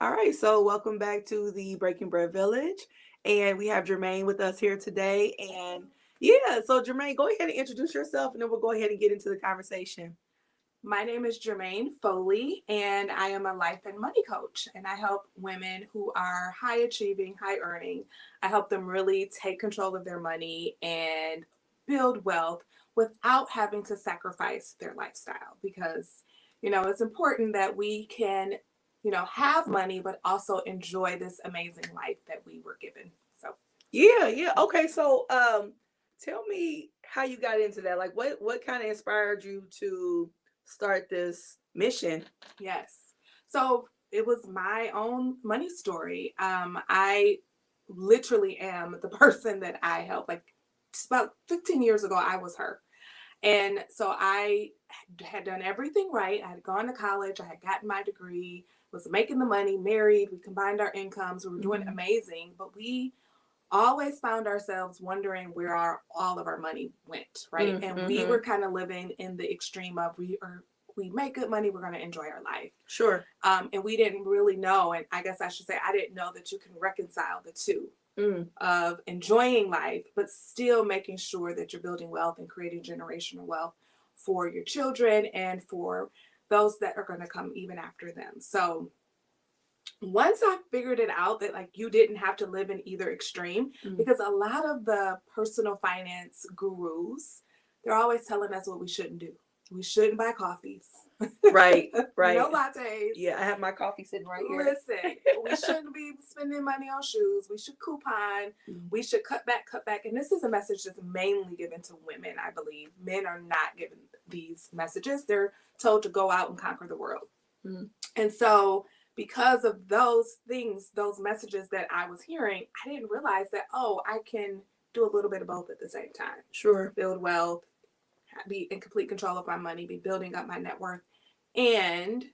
All right, so welcome back to the Breaking Bread Village. And we have Germaine with us here today. And yeah, so Germaine, go ahead and introduce yourself and then we'll go ahead and get into the conversation. My name is Germaine Foley, and I am a life and money coach. And I help women who are high achieving, high earning. I help them really take control of their money and build wealth without having to sacrifice their lifestyle. Because, it's important that we can, have money, but also enjoy this amazing life that we were given. So, Yeah. Okay, so tell me how you got into that. Like what kind of inspired you to start this mission? yes. So it was my own money story. I literally am the person that I help. Like about 15 years ago, I was her. And so I had done everything right. I had gone to college, I had gotten my degree, was making the money, married, we combined our incomes, we were doing Hmm. amazing, but we always found ourselves wondering where all of our money went, right? And we Mm-hmm. were kind of living in the extreme of we make good money, we're going to enjoy our life. Sure. And we didn't really know, and I guess I should say I didn't know that you can reconcile the two Mm. of enjoying life, but still making sure that you're building wealth and creating generational wealth for your children and for those that are going to come even after them. So once I figured it out that like you didn't have to live in either extreme, Mm. because a lot of the personal finance gurus, they're always telling us what we shouldn't do. We shouldn't buy coffees. Right, right. No lattes. Yeah, I have my coffee sitting right here. Listen, we shouldn't be spending money on shoes. We should coupon. We should cut back, cut back. And this is a message that's mainly given to women, I believe. Men are not given these messages. They're told to go out and conquer the world. Mm. And so, because of those things, those messages that I was hearing, I didn't realize that, oh, I can do a little bit of both at the same time. Sure. Build wealth, be in complete control of my money, be building up my net worth, and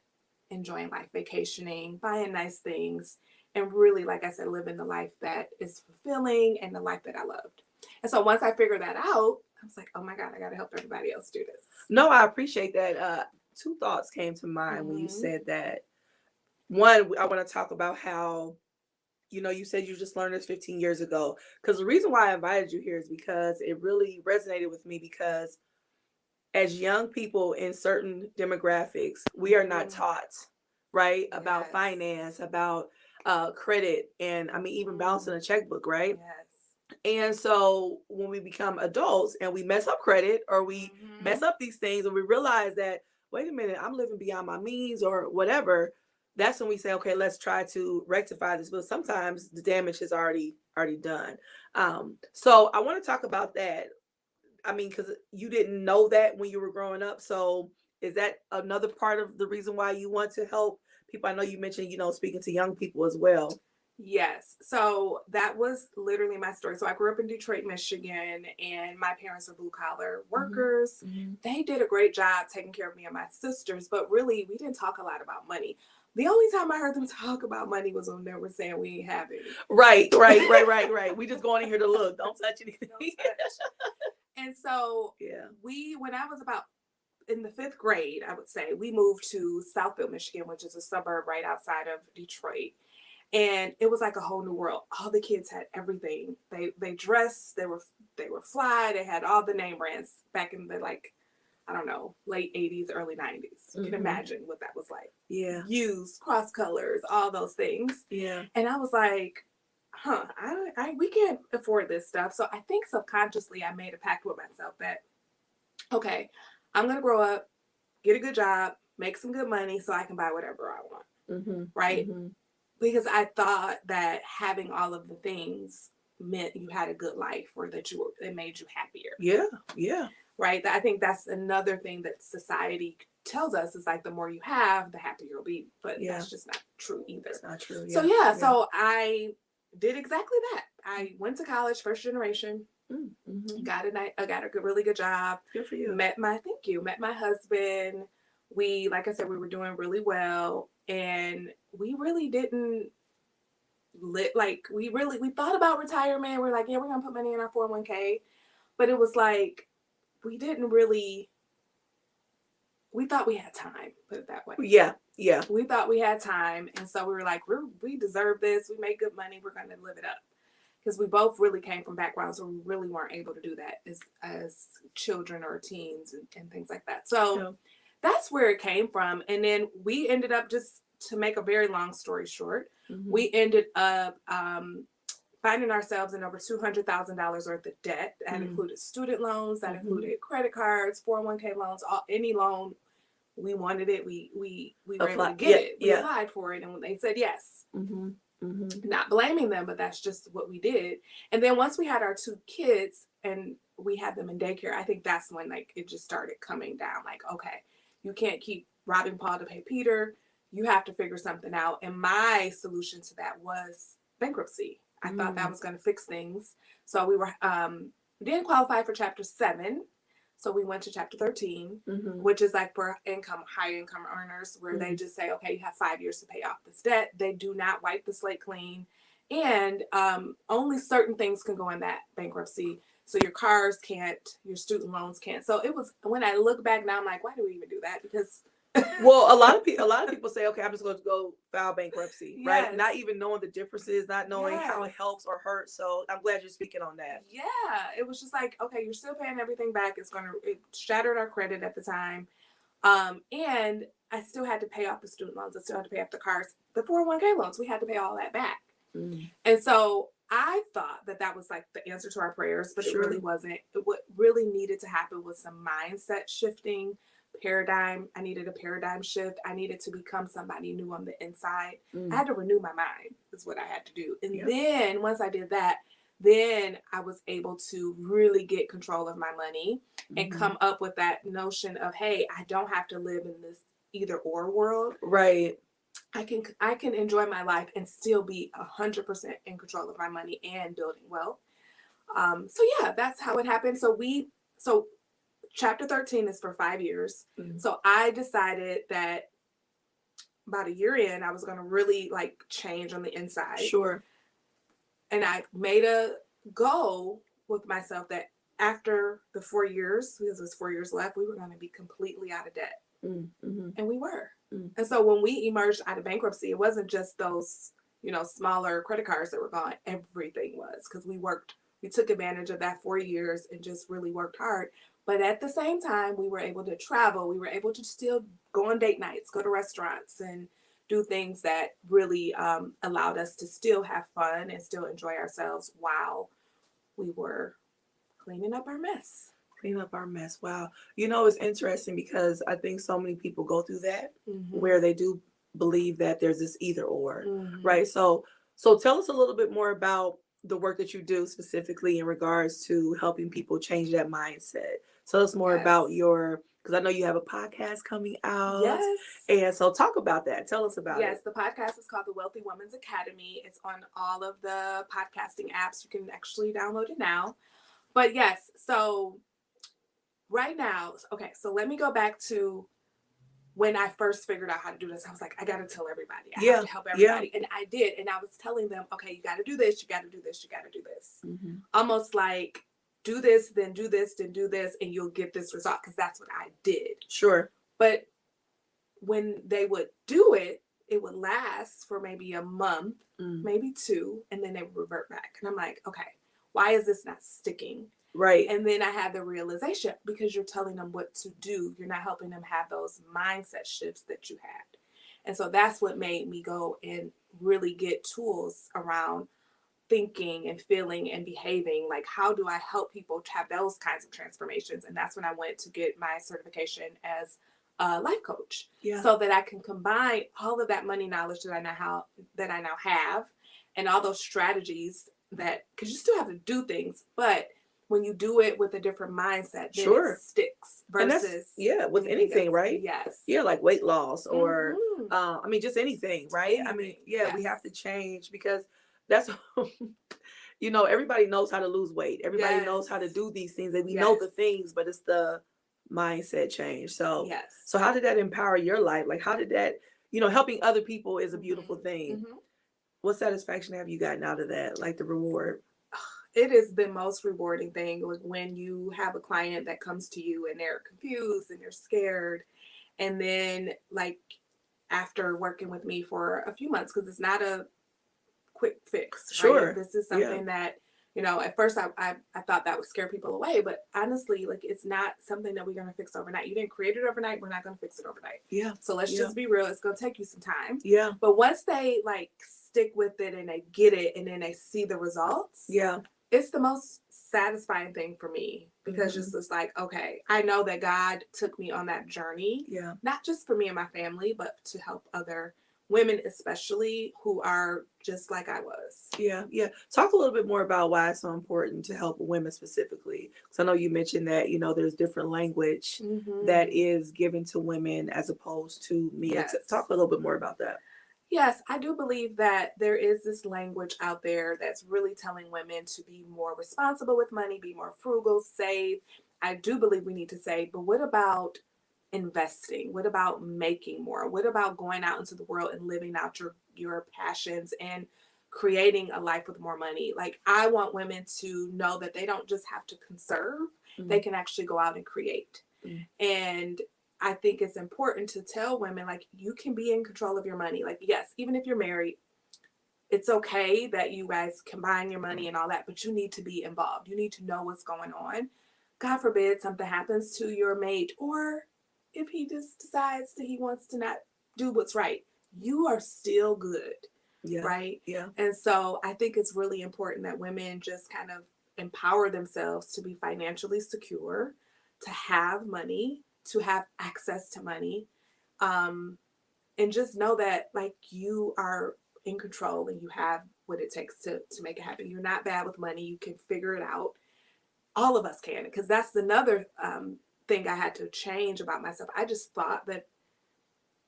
enjoying life, vacationing, buying nice things, and really, like I said, living the life that is fulfilling and the life that I loved. And so once I figured that out, I was like, oh my God, I got to help everybody else do this. No, I appreciate that. Two thoughts came to mind when you Mm-hmm. said that. One, I want to talk about how, you said you just learned this 15 years ago. Because the reason why I invited you here is because it really resonated with me because as young people in certain demographics, we are not Mm-hmm. taught, right, about Yes. finance, about credit, and I mean, even Mm-hmm. balancing a checkbook, right? Yes. And so when we become adults and we mess up credit or we Mm-hmm. mess up these things and we realize that, wait a minute, I'm living beyond my means or whatever, that's when we say, okay, let's try to rectify this. But sometimes the damage is already done. So I want to talk about that. I mean, because you didn't know that when you were growing up. So is that another part of the reason why you want to help people? I know you mentioned, speaking to young people as well. Yes. So that was literally my story. So I grew up in Detroit, Michigan, and my parents are blue collar Hmm. workers. Hmm. They did a great job taking care of me and my sisters, but really, we didn't talk a lot about money. The only time I heard them talk about money was when they were saying we ain't have any. Right. We just going in here to look. Don't touch anything. No touch. And so Yeah. when I was about in the fifth grade, I would say, we moved to Southfield, Michigan, which is a suburb right outside of Detroit, and it was like a whole new world. All the kids had everything. They dressed. They were fly. They had all the name brands back in the like I don't know late 80s, early 90s. You can Hmm. imagine what that was like. Yeah. Used cross colors, all those things. Yeah. And I was like, huh, we can't afford this stuff. So I think subconsciously I made a pact with myself that okay, I'm gonna grow up, get a good job, make some good money, so I can buy whatever I want. Hmm. Right? Hmm. Because I thought that having all of the things meant you had a good life or that it made you happier, Yeah. Yeah. right? I think that's another thing that society tells us is like the more you have, the happier you'll be, but Yeah. that's just not true either. It's not true. So Yeah. yeah, Yeah. so I did exactly that. I went to college, first generation, Mm-hmm. I got a really good job, Good for you. met my husband. We, like I said, we were doing really well, and we really didn't like we thought about retirement. We're like, yeah, we're gonna put money in our 401k, but it was like we didn't really we thought we had time, put it that way. Yeah. Yeah. We thought we had time. And so we were like, we deserve this. We make good money. We're going to live it up. Because we both really came from backgrounds where we really weren't able to do that as children or teens and things like that. So that's where it came from. And then we ended up, just to make a very long story short, we ended up finding ourselves in over $200,000 worth of debt. That included student loans, that included credit cards, 401k loans, any loan we wanted it. We were able to get it. We applied for it, and they said yes. Not blaming them, but that's just what we did. And then once we had our 2 kids and we had them in daycare, I think that's when like it just started coming down. Like, okay, you can't keep robbing Paul to pay Peter. You have to figure something out. And my solution to that was bankruptcy. I thought that was going to fix things. So we didn't qualify for chapter 7. So we went to chapter 13, which is like for high income earners, where they just say, okay, you have 5 years to pay off this debt. They do not wipe the slate clean. And only certain things can go in that bankruptcy. So your cars can't, your student loans can't. So it was, when I look back now, I'm like, why do we even do that? Because well, a lot of people say, okay, I'm just going to go file bankruptcy, right? Not even knowing the differences, not knowing how it helps or hurts. So I'm glad you're speaking on that. Yeah, it was just like, okay, you're still paying everything back. It shattered our credit at the time. And I still had to pay off the student loans. I still had to pay off the cars, the 401k loans. We had to pay all that back. And so I thought that was like the answer to our prayers, but it really wasn't. What really needed to happen was some mindset shifting. Paradigm. I needed a paradigm shift. I needed to become somebody new on the inside. I had to renew my mind, is what I had to do. And then once I did that, then I was able to really get control of my money and come up with that notion of, hey, I don't have to live in this either or world. Right. I can enjoy my life and still be 100% in control of my money and building wealth. So yeah, that's how it happened. So chapter 13 is for 5 years. So I decided that about a year in, I was going to really like change on the inside. And I made a goal with myself that after the 4 years, because there's 4 years left, we were going to be completely out of debt. And we were. And so when we emerged out of bankruptcy, it wasn't just those, smaller credit cards that were gone. Everything was, because we took advantage of that 4 years and just really worked hard. But at the same time, we were able to travel. We were able to still go on date nights, go to restaurants, and do things that really allowed us to still have fun and still enjoy ourselves while we were cleaning up our mess. Wow. It's interesting because I think so many people go through that where they do believe that there's this either or, right? So tell us a little bit more about the work that you do specifically in regards to helping people change that mindset. Tell us more about because I know you have a podcast coming out. And so talk about that. Tell us about it. Yes, the podcast is called The Wealthy Woman's Academy. It's on all of the podcasting apps. You can actually download it now. But yes, so right now, okay, so let me go back to when I first figured out how to do this. I was like, I got to tell everybody. I have to help everybody. And I did. And I was telling them, okay, you got to do this. You got to do this. You got to do this. Almost like do this, then do this, then do this, and you'll get this result, because that's what I did. But when they would do it, it would last for maybe a month, maybe 2, and then they would revert back. And I'm like, okay, why is this not sticking? Right. And then I had the realization, because you're telling them what to do, you're not helping them have those mindset shifts that you had. And so that's what made me go and really get tools around thinking and feeling and behaving. Like, how do I help people to have those kinds of transformations? And that's when I went to get my certification as a life coach, so that I can combine all of that money knowledge that I now have, and all those strategies that, because you still have to do things, but when you do it with a different mindset, then it sticks versus with anything, right? Like weight loss or just anything, right? We have to change, because that's everybody knows how to lose weight. Everybody knows how to do these things, and we know the things, but it's the mindset change. So how did that empower your life? Like, how did that, helping other people is a beautiful thing. What satisfaction have you gotten out of that? Like the reward? It is the most rewarding thing when you have a client that comes to you and they're confused and they're scared, And then like after working with me for a few months, because it's not a quick fix, right? Sure. This is Yeah. something that, at first I thought that would scare people away, but honestly, like it's not something that we're going to fix overnight. You didn't create it overnight. We're not going to fix it overnight. Yeah. So let's Yeah. just be real. It's going to take you some time. Yeah. But once they like stick with it and they get it and then they see the results, Yeah. it's the most satisfying thing for me because just it's like, okay, I know that God took me on that journey, Yeah. not just for me and my family, but to help other women, especially who are just like I was. Yeah, yeah. Talk a little bit more about why it's so important to help women specifically. Because I know you mentioned that, there's different language that is given to women as opposed to men. Yes. Talk a little bit more about that. Yes, I do believe that there is this language out there that's really telling women to be more responsible with money, be more frugal, save. I do believe we need to save, but what about investing? What about making more? What about going out into the world and living out your passions and creating a life with more money? Like I want women to know that they don't just have to conserve, they can actually go out and create. And I think it's important to tell women, like, you can be in control of your money. Like, yes, even if you're married, it's okay that you guys combine your money and all that, but you need to be involved. You need to know what's going on. God forbid something happens to your mate, or if he just decides that he wants to not do what's right, you are still good. Yeah. Right? Yeah. And so I think it's really important that women just kind of empower themselves to be financially secure, to have money, to have access to money, and just know that like you are in control and you have what it takes to make it happen. You're not bad with money. You can figure it out. All of us can, because that's another thing I had to change about myself. I just thought that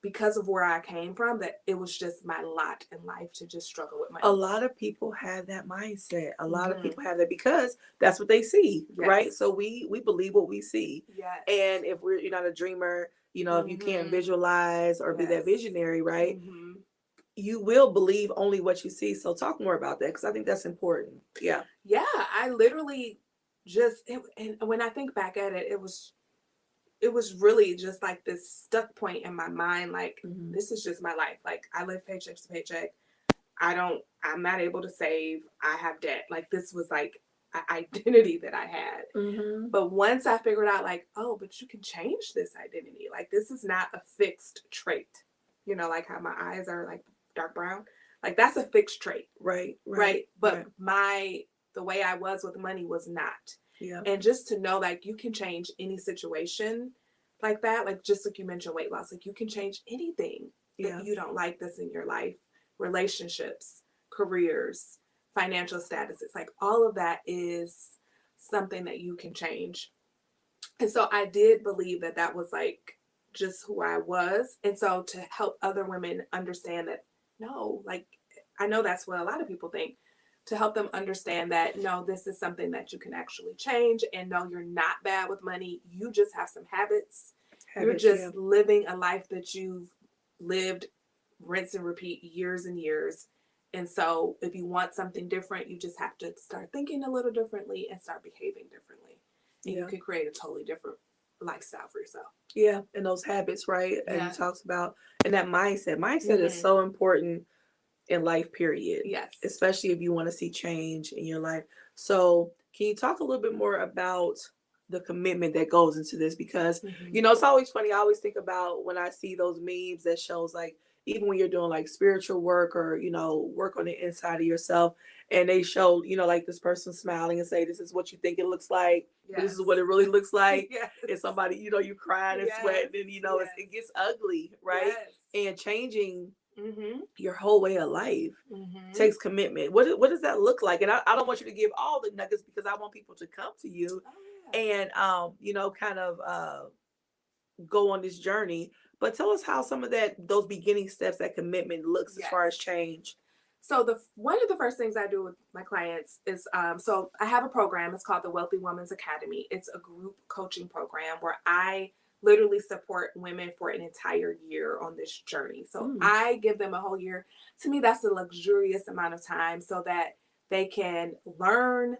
because of where I came from, that it was just my lot in life to just struggle with money. A lot of people have that mindset. A lot of people have that because that's what they see, right? So we believe what we see. Yes. And if you're not a dreamer, if you can't visualize or be that visionary, right? You will believe only what you see. So talk more about that because I think that's important. Yeah. Yeah, I literally and when I think back at it, it was really just like this stuck point in my mind. Like, this is just my life. Like, I live paycheck to paycheck. I'm not able to save. I have debt. Like, this was like an identity that I had. But once I figured out, like, oh, but you can change this identity. Like, this is not a fixed trait. Like how my eyes are like dark brown. Like, that's a fixed trait. Right. But the way I was with money was not. Yeah. And just to know, like, you can change any situation like that. Like, just like you mentioned weight loss, like you can change anything that you don't like that's in your life, relationships, careers, financial statuses, like all of that is something that you can change. And so I did believe that that was like just who I was. And so to help other women understand that, no, like, I know that's what a lot of people think, to help them understand that, no, this is something that you can actually change. And no, you're not bad with money. You just have some habits. You're just living a life that you've lived, rinse and repeat years and years. And so if you want something different, you just have to start thinking a little differently and start behaving differently. And you can create a totally different lifestyle for yourself. Yeah. And those habits, right? As you talked about. And that mindset. Mindset is so important in life, period. Yes. Especially if you want to see change in your life. So can you talk a little bit more about the commitment that goes into this? Because, it's always funny. I always think about when I see those memes that shows like, even when you're doing like spiritual work or, work on the inside of yourself, and they show, like this person smiling and say, this is what you think it looks like. But this is what it really looks like. And somebody, you crying and sweating and, it gets ugly, right? And changing your whole way of life takes commitment. What does that look like? And I don't want you to give all the nuggets because I want people to come to you and kind of go on this journey. But tell us how some of those beginning steps, that commitment looks as far as change. So one of the first things I do with my clients is, so I have a program. It's called the Wealthy Woman's Academy. It's a group coaching program where I literally support women for an entire year on this journey. So I give them a whole year. To me, that's a luxurious amount of time so that they can learn,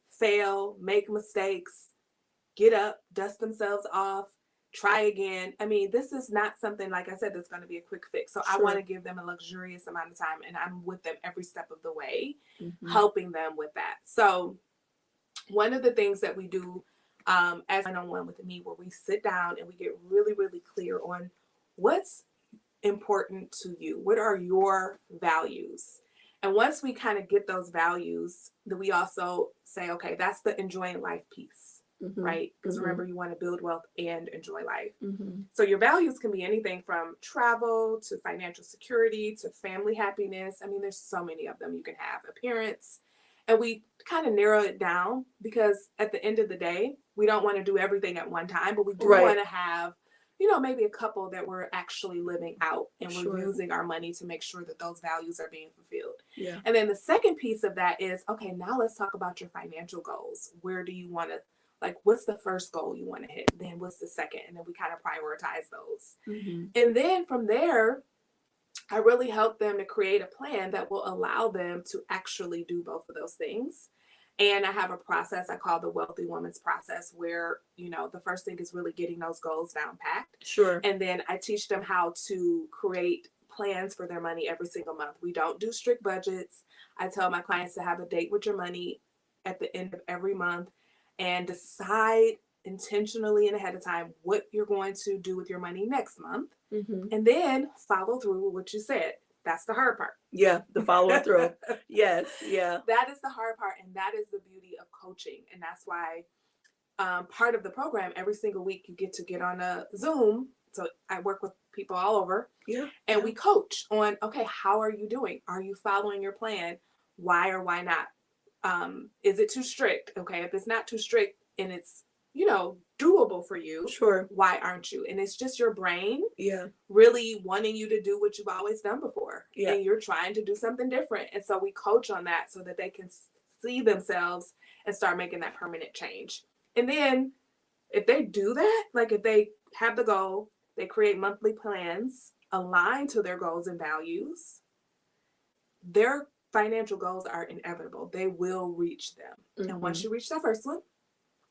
fail, make mistakes, get up, dust themselves off, try again. I mean, this is not something, like I said, that's going to be a quick fix. So I Sure. want to give them a luxurious amount of time, and I'm with them every step of the way, Mm-hmm. helping them with that. So one of the things that we do as one-on-one with me, where we sit down and we get really, really clear on what's important to you. What are your values? And once we kind of get those values, then we also say, okay, that's the enjoying life piece, Mm-hmm. right? Because Mm-hmm. remember, you want to build wealth and enjoy life. Mm-hmm. So your values can be anything from travel to financial security to family happiness. I mean, there's so many of them you can have. Appearance. And we kind of narrow it down because at the end of the day, we don't want to do everything at one time, but we do want to have, you know, maybe a couple that we're actually living out, and we're using our money to make sure that those values are being fulfilled. Yeah. And then the second piece of that is, okay, now let's talk about your financial goals. Where do you want to, like, what's the first goal you want to hit? Then what's the second? And then we kind of prioritize those. Mm-hmm. And then from there, I really help them to create a plan that will allow them to actually do both of those things. And I have a process I call the Wealthy Woman's Process, where, you know, the first thing is really getting those goals down packed. Sure. And then I teach them how to create plans for their money every single month. We don't do strict budgets. I tell my clients to have a date with your money at the end of every month and decide intentionally and ahead of time what you're going to do with your money next month. Mm-hmm. And then follow through with what you said. That's the hard part. Yeah, the follow through. Yes, yeah. That is the hard part, and that is the beauty of coaching. And that's why part of the program, every single week you get on a Zoom. So I work with people all over. Yeah. And we coach on, okay, how are you doing? Are you following your plan? Why or why not? Is it too strict? Okay, if it's not too strict and it's, you know, doable for you, sure, why aren't you? And it's just your brain really wanting you to do what you've always done before. Yeah. And you're trying to do something different. And so we coach on that so that they can see themselves and start making that permanent change. And then if they do that, like if they have the goal, they create monthly plans aligned to their goals and values, their financial goals are inevitable. They will reach them. Mm-hmm. And once you reach that first one,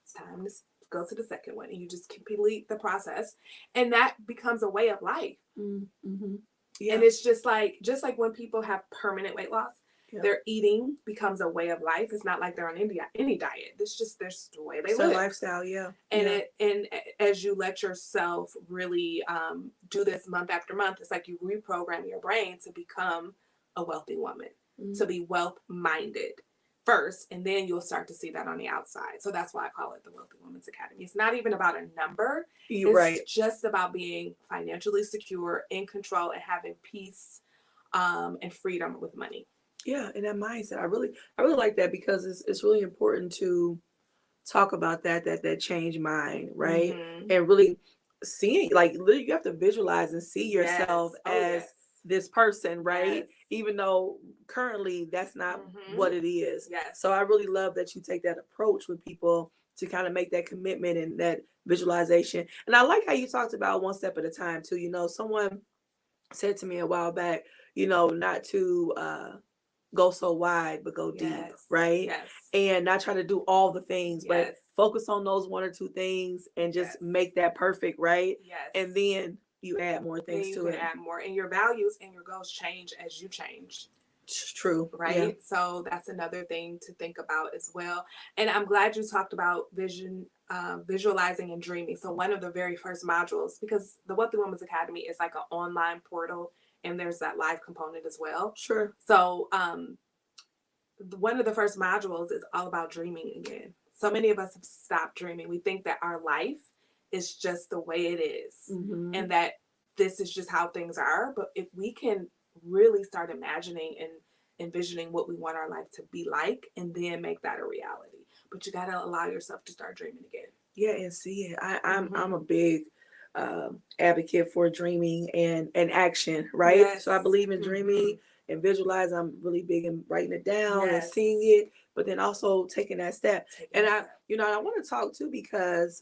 it's time to go to the second one, and you just complete the process, and that becomes a way of life. Mm-hmm. Yeah. And it's just like when people have permanent weight loss, their eating becomes a way of life. It's not like they're on any diet. It's just the way they live. Lifestyle, yeah. And and as you let yourself really do this month after month, it's like you reprogram your brain to become a wealthy woman, to be wealth minded first, and then you'll start to see that on the outside. So that's why I call it the Wealthy Woman's Academy. It's not even about a number. It's just about being financially secure, in control, and having peace and freedom with money. Yeah, and that mindset, I really like that, because it's really important to talk about that change mind, right? Mm-hmm. And really seeing, like, you have to visualize and see yourself as this person, right? Yes. Even though currently that's not what it is. Yes. So I really love that you take that approach with people to kind of make that commitment and that visualization. And I like how you talked about one step at a time too. You know, someone said to me a while back, you know, not to go so wide, but go deep, right? Yes. And not try to do all the things, but focus on those one or two things and just make that perfect, right? Yes. And then you add more things to it. You can add more, and your values and your goals change as you change. True. Right? Yeah. So that's another thing to think about as well. And I'm glad you talked about visualizing and dreaming. So one of the very first modules, because the Wealthy Woman's Academy is like an online portal, and there's that live component as well. Sure. So one of the first modules is all about dreaming again. So many of us have stopped dreaming. We think that our life is just the way it is, and that this is just how things are. But if we can really start imagining and envisioning what we want our life to be like, and then make that a reality. But you got to allow yourself to start dreaming again. Yeah, and see it. I'm a big advocate for dreaming and action, right? Yes. So I believe in dreaming and visualize. I'm really big in writing it down and seeing it, but then also taking that step. I want to talk too, because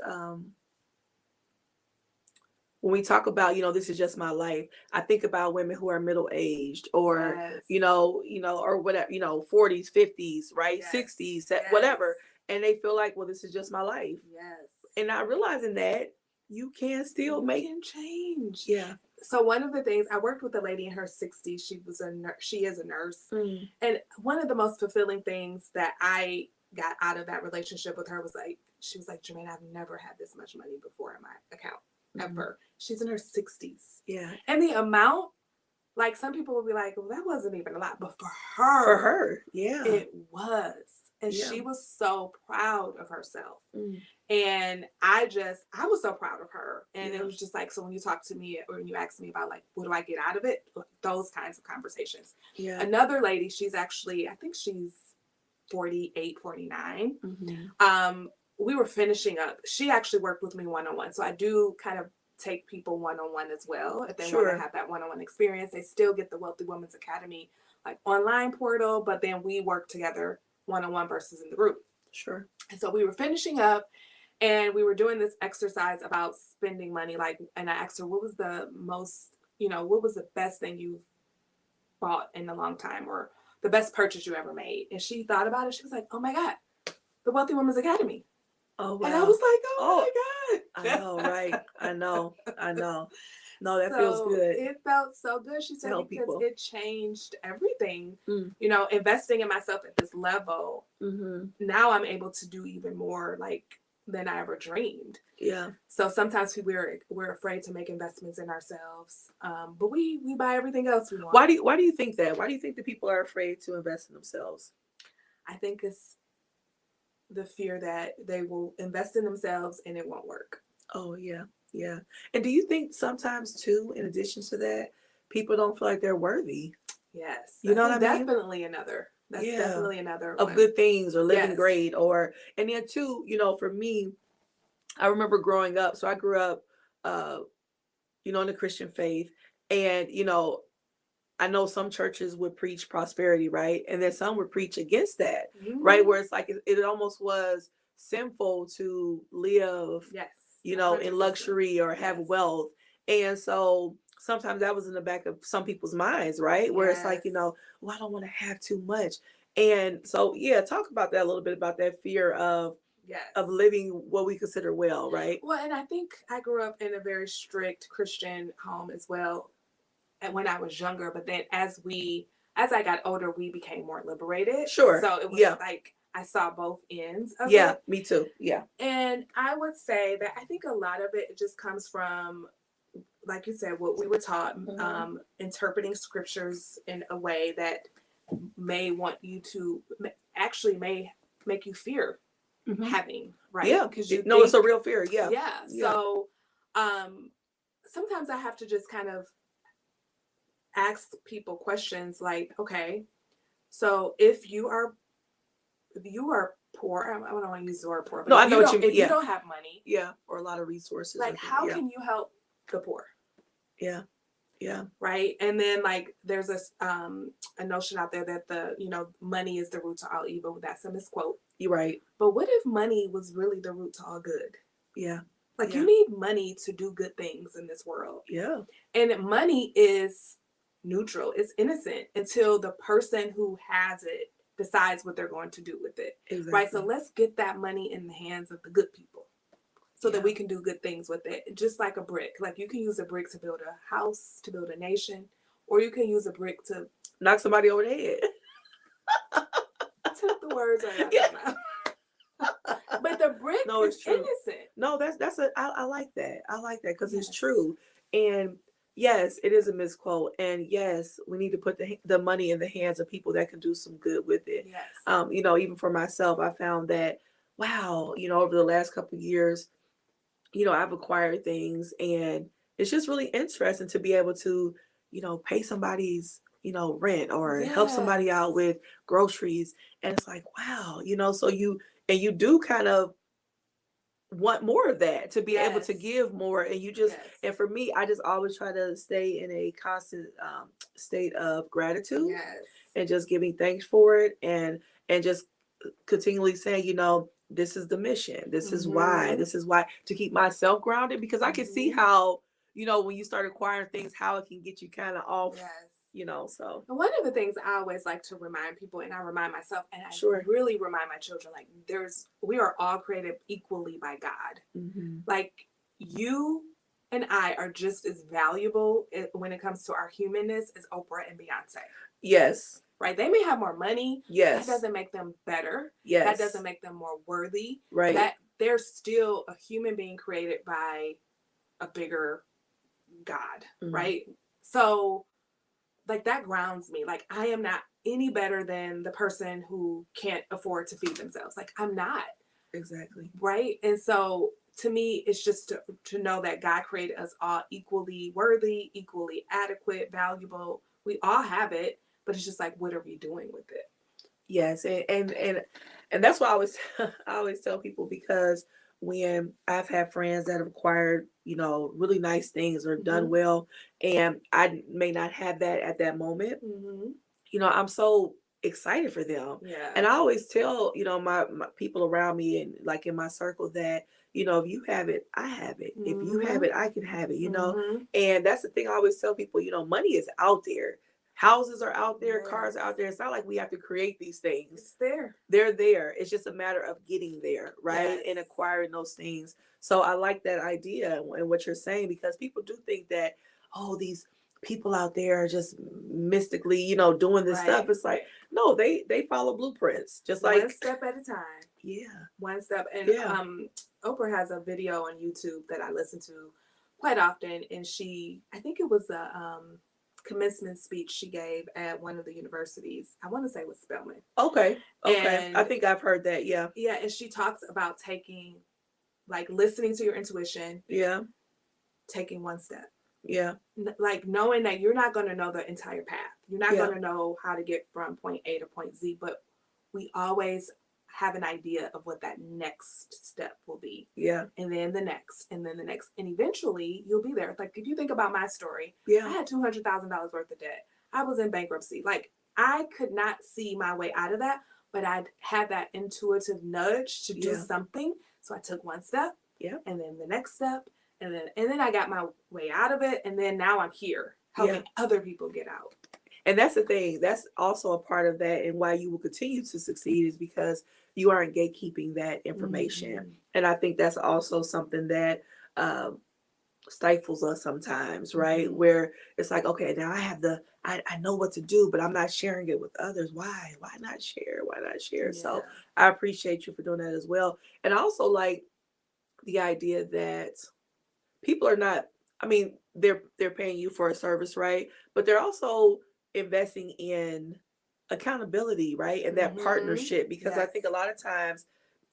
when we talk about, this is just my life, I think about women who are middle-aged or, or whatever, 40s, 50s, right? 60s, whatever. And they feel like, well, this is just my life. Yes. And not realizing that you can still you make can change. yeah. So one of the things, I worked with a lady in her 60s. She is a nurse. Mm. And one of the most fulfilling things that I got out of that relationship with her was like, she was like, Germaine, I've never had this much money before in my account, ever. She's in her 60s. Yeah. And the amount, like some people will be like, well, that wasn't even a lot. But for For her, her, yeah. it was. And Yeah. she was so proud of herself. Mm. And I was so proud of her. And Yeah. it was just like, so when you talk to me or when you ask me about like, what do I get out of it? Those kinds of conversations. Yeah. Another lady, she's actually, I think she's 48, 49. Mm-hmm. We were finishing up. She actually worked with me one-on-one. So I do kind of take people one-on-one as well. If they want to have that one-on-one experience, they still get the Wealthy Women's Academy like online portal, but then we work together one-on-one versus in the group. Sure. And so we were finishing up and we were doing this exercise about spending money. Like, and I asked her, what was the most, what was the best thing you bought in a long time or the best purchase you ever made? And she thought about it. She was like, oh my God, the Wealthy Women's Academy. Oh, wow. And I was like, oh my God. I know, right? I know. No, that feels good. It felt so good. She said, because people. It changed everything. Investing in myself at this level. Mm-hmm. Now I'm able to do even more like than I ever dreamed. Yeah. So sometimes we're afraid to make investments in ourselves, but we buy everything else we want. Why do you think that? Why do you think that people are afraid to invest in themselves? I think it's the fear that they will invest in themselves and it won't work. Oh, yeah. Yeah. And do you think sometimes too, in addition to that, people don't feel like they're worthy? Yes. You know what I mean? Definitely another. That's definitely another of one. Good things or living great and then too, for me, I remember growing up. So I grew up, in the Christian faith, and I know some churches would preach prosperity, right? And then some would preach against that, right? Where it's like it almost was sinful to live, in luxury or have wealth. And so sometimes that was in the back of some people's minds, right? Where it's like, well, I don't want to have too much. And so, talk about that a little bit, about that fear of living what we consider well, right? Well, and I think I grew up in a very strict Christian home as well. And when I was younger, but then as I got older, we became more liberated. Sure. So it was like I saw both ends of it. Yeah, me too. Yeah. And I would say that I think a lot of it just comes from, like you said, what we were taught, interpreting scriptures in a way that may want you to actually may make you fear having, right? Yeah, because it's a real fear. Yeah. So sometimes I have to just kind of ask people questions like, okay, so if you are poor, I don't want to use the word poor, but I know what you mean. If you don't have money, or a lot of resources, like how can you help the poor? Yeah. Right. And then like there's a notion out there that money is the root to all evil. That's a misquote. You're right. But what if money was really the root to all good? Yeah. Like you need money to do good things in this world. Yeah. And money is neutral. It's innocent until the person who has it decides what they're going to do with it. Exactly. Right. So let's get that money in the hands of the good people so that we can do good things with it. Just like a brick. Like you can use a brick to build a house, to build a nation, or you can use a brick to knock somebody over the head. Took the words right out of my mouth. But the brick is innocent. No, I like that. I like that because it's true. And yes, it is a misquote. And yes, we need to put the money in the hands of people that can do some good with it. Yes. Even for myself, I found that, wow, over the last couple of years, I've acquired things, and it's just really interesting to be able to, pay somebody's, rent or help somebody out with groceries. And it's like, wow, so you do kind of want more of that, to be able to give more. And you just, and for me, I just always try to stay in a constant state of gratitude and just giving thanks for it. And just continually saying, this is the mission. This is why, to keep myself grounded, because I can see how, when you start acquiring things, how it can get you kind of off, so. And one of the things I always like to remind people, and I remind myself, and I really remind my children, like we are all created equally by God. Like you and I are just as valuable when it comes to our humanness as Oprah and Beyonce. Yes. Right? They may have more money. Yes. That doesn't make them better. Yes. That doesn't make them more worthy. Right. That they're still a human being created by a bigger God, right? So, like, that grounds me. Like, I am not any better than the person who can't afford to feed themselves. Like, I'm not. Exactly. Right? And so, to me, it's just to know that God created us all equally worthy, equally adequate, valuable. We all have it, but it's just like, what are we doing with it? Yes, and that's why I always tell people, because when I've had friends that have acquired, really nice things or done well, and I may not have that at that moment, I'm so excited for them. Yeah. And I always tell, my people around me and like in my circle that, if you have it, I have it. If you have it, I can have it, And that's the thing I always tell people, money is out there. Houses are out there, cars are out there. It's not like we have to create these things. It's there. They're there. It's just a matter of getting there, right? Yes. And acquiring those things. So I like that idea and what you're saying, because people do think that, oh, these people out there are just mystically, doing this stuff. It's like, no, they follow blueprints, just like one step at a time. Yeah. One step. And Oprah has a video on YouTube that I listen to quite often, and I think it was a commencement speech she gave at one of the universities. I want to say it was Spelman. Okay. And I think I've heard that. Yeah. Yeah. And she talks about listening to your intuition. Yeah. Taking one step. Yeah. Like knowing that you're not going to know the entire path. You're not going to know how to get from point A to point Z, but we always have an idea of what that next step will be. Yeah. And then the next, and then the next. And eventually you'll be there. Like, if you think about my story, I had $200,000 worth of debt. I was in bankruptcy. Like, I could not see my way out of that, but I had that intuitive nudge to do something. So I took one step, and then the next step, and then I got my way out of it. And then now I'm here helping other people get out. And that's the thing. That's also a part of that, and why you will continue to succeed is because you aren't gatekeeping that information. And I think that's also something that stifles us sometimes, right? Where it's like, okay, now I know what to do, but I'm not sharing it with others. Why? Why not share? Why not share? Yeah. So I appreciate you for doing that as well. And I also like the idea that people are not, I mean, they're paying you for a service, right? But they're also investing in accountability, right? And that partnership, because I think a lot of times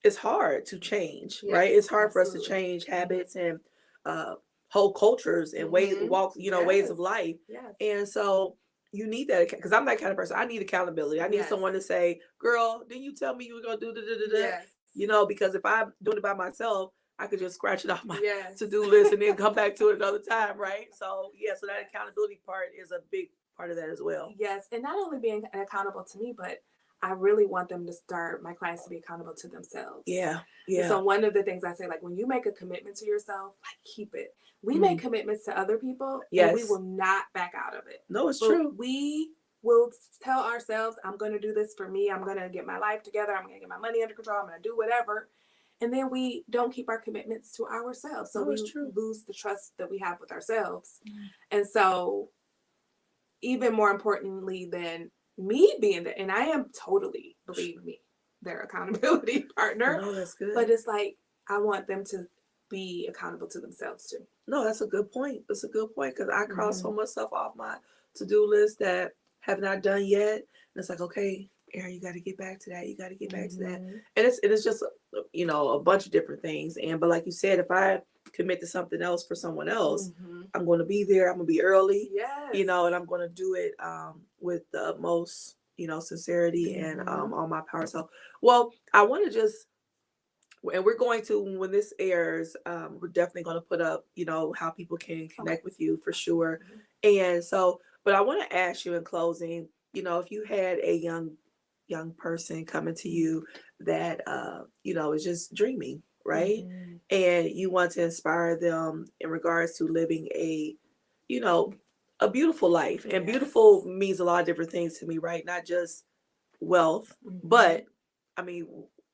it's hard to change, right? It's hard for us to change habits and whole cultures and ways of life. And so you need that, because I'm that kind of person. I need accountability. I need someone to say, girl, didn't you tell me you were going to do because if I'm doing it by myself, I could just scratch it off my to-do list and then come back to it another time, right? So so that accountability part is a big part of that as well. Yes, and not only being accountable to me, but I really want them to my clients to be accountable to themselves. Yeah. So one of the things I say, like, when you make a commitment to yourself, like, keep it. We make commitments to other people, and we will not back out of it. No, it's true. We will tell ourselves, I'm going to do this for me. I'm going to get my life together. I'm going to get my money under control. I'm going to do whatever. And then we don't keep our commitments to ourselves. So we lose the trust that we have with ourselves. And so, even more importantly than me being there, and I am totally, believe me, their accountability partner. No, that's good. But it's like, I want them to be accountable to themselves too. No, that's a good point. That's a good point, because I cross so much stuff off my to-do list that have not done yet. And it's like, okay, Erin, you got to get back to that. You got to get back to that. And it's just, a bunch of different things. But like you said, if I commit to something else for someone else, I'm going to be there. I'm going to be early, and I'm going to do it with the most, sincerity and all my power. So, well, I want to just, and we're going to, when this airs, we're definitely going to put up, how people can connect with you for sure. And so, but I want to ask you in closing, if you had a young person coming to you that, is just dreaming, right? And you want to inspire them in regards to living a beautiful life. And beautiful means a lot of different things to me, right? Not just wealth, but I mean,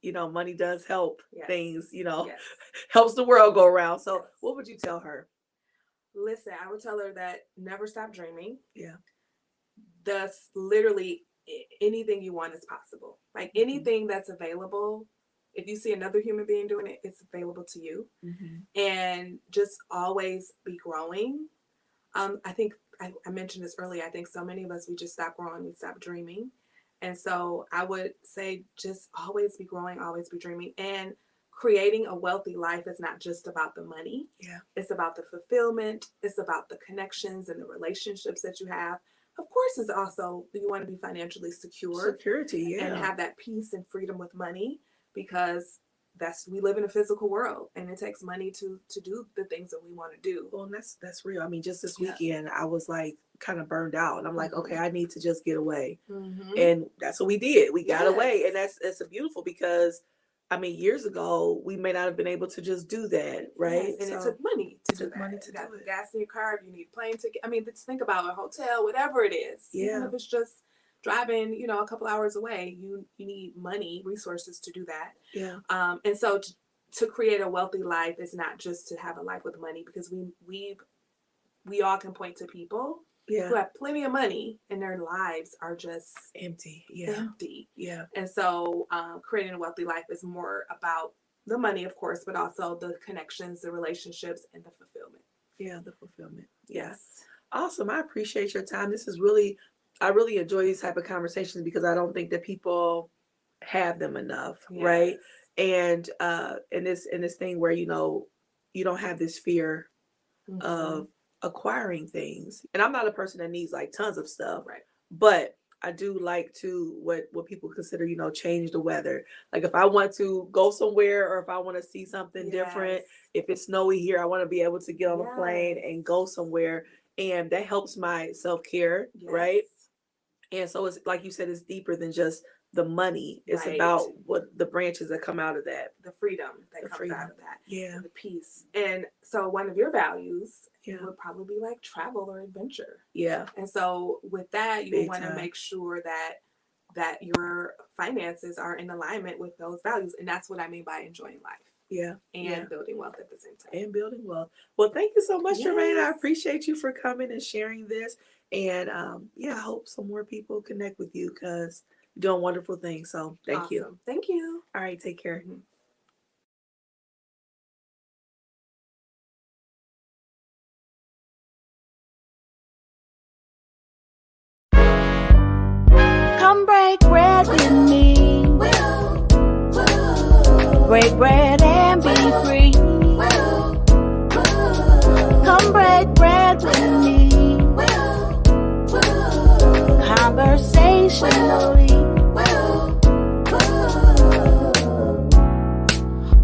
money does help Yes. things, Yes. helps the world go around. So Yes. what would you tell her? Listen, I would tell her that never stop dreaming. Yeah. Thus, literally anything you want is possible. Like anything that's available, if you see another human being doing it, it's available to you. And just always be growing. I think I mentioned this earlier. I think so many of us, we just stop growing, we stop dreaming. And so I would say just always be growing, always be dreaming. And creating a wealthy life is not just about the money. Yeah. It's about the fulfillment. It's about the connections and the relationships that you have. Of course, it's also, you want to be financially secure. Security, yeah. And have that peace and freedom with money, because we live in a physical world and it takes money to do the things that we want to do. Well, that's real. I mean, just this weekend, I was like kind of burned out, and I'm like, okay, I need to just get away. And that's what we did. We got away, and that's a beautiful, because I mean, years ago, we may not have been able to just do that, right? Yes, and it took money to do that. Money to you got do it. Gas in your car, if you need plane ticket. I mean, let's think about a hotel, whatever it is. Yeah. Even if it's just driving, a couple hours away, you need money, resources to do that. Yeah. And so to create a wealthy life is not just to have a life with money, because we all can point to people who have plenty of money and their lives are just empty. Yeah. And so creating a wealthy life is more about the money, of course, but also the connections, the relationships, and the fulfillment. Yeah, the fulfillment. Yes. Awesome. I appreciate your time. I really enjoy these type of conversations, because I don't think that people have them enough, right? And in this thing where you don't have this fear of acquiring things. And I'm not a person that needs like tons of stuff, right? But I do like to what people consider, change the weather. Like if I want to go somewhere, or if I want to see something different, if it's snowy here, I want to be able to get on a plane and go somewhere, and that helps my self-care, right? And so it's like you said, it's deeper than just the money. It's about what the branches that come out of that, the freedom that comes out of that, and the peace. And so one of your values would probably be like travel or adventure. Yeah. And so with that, you want to make sure that your finances are in alignment with those values. And that's what I mean by enjoying life. Yeah. And building wealth at the same time. And building wealth. Well, thank you so much, Germaine. I appreciate you for coming and sharing this. And I hope some more people connect with you, because you're doing wonderful things. So thank you. Thank you. All right. Take care. Come break bread with me. Break bread and be free. Come break bread with me. Conversationally.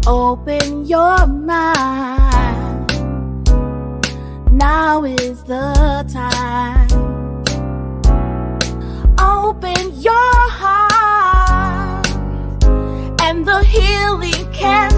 Open your mind. Now is the time. Open your heart, and the healing can